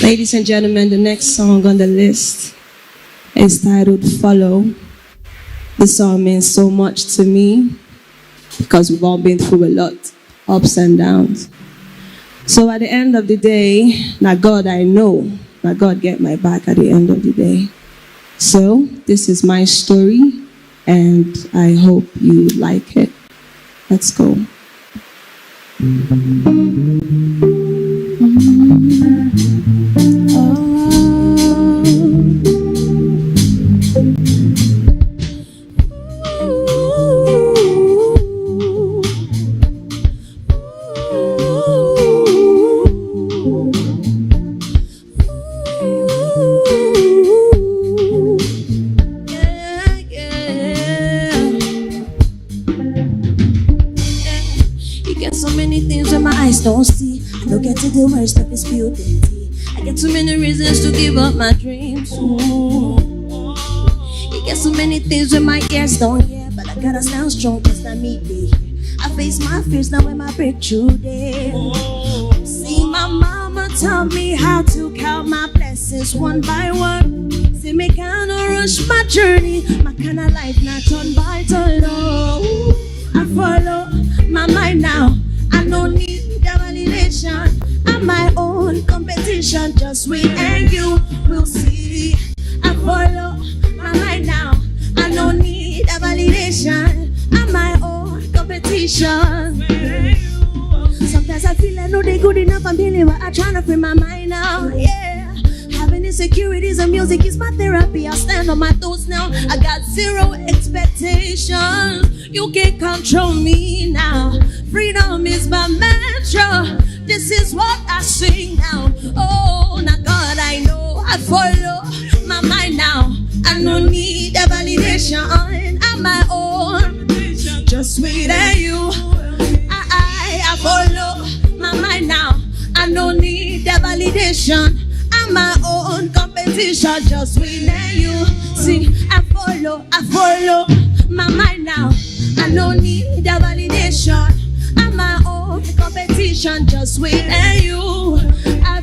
Ladies and gentlemen, the next song on the list is titled Follow. The song means so much to me because we've all been through a lot, ups and downs. So at the end of the day, that God I know, that God get my back at the end of the day. So this is my story and I hope you like it. Let's go. Don't see, I don't get to the worst of this beauty. I get too many reasons to give up my dreams. You get so many things when my ears don't hear, but I gotta stand strong cause I meet me. I face my fears now when my breakthrough there. See, my mama taught me how to count my blessings one by one. See, me kinda rush my journey, my kinda life not turn by turn. Oh, I follow my mind now. I don't need the validation. I'm my own competition. Just wait and you will see. I follow my mind now. I don't need the validation. I'm my own competition. Sometimes I feel like no they good enough. I'm feeling what I'm trying to free my mind now. Yeah. Having insecurities and music is my therapy. I stand on my toes now. I got zero expectations. You can't control me now. Freedom is my mantra. This is what I sing now. Oh, now God, I know I follow my mind now. I don't need a validation. I'm my own. Just wait at you. I follow my mind now. I don't need a validation. I'm my own competition. Just wait at you. See, I follow my mind now. I don't need a validation. I'm my own competition. Just wait and you. I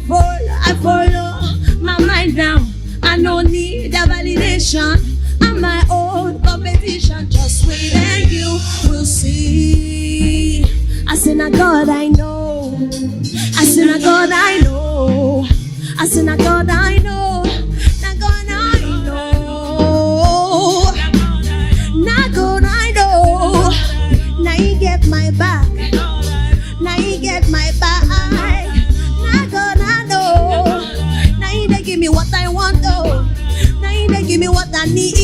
follow my mind now. I don't need a validation. I'm my own competition. Just wait and you will see. I say, now God I know. I say, now God I know. I say, now God I know. Now God I know. Now God I know. Now He get my back. Now He get my back. Now God I know. Now He dey give me what I want, oh. Now He dey give me what I need.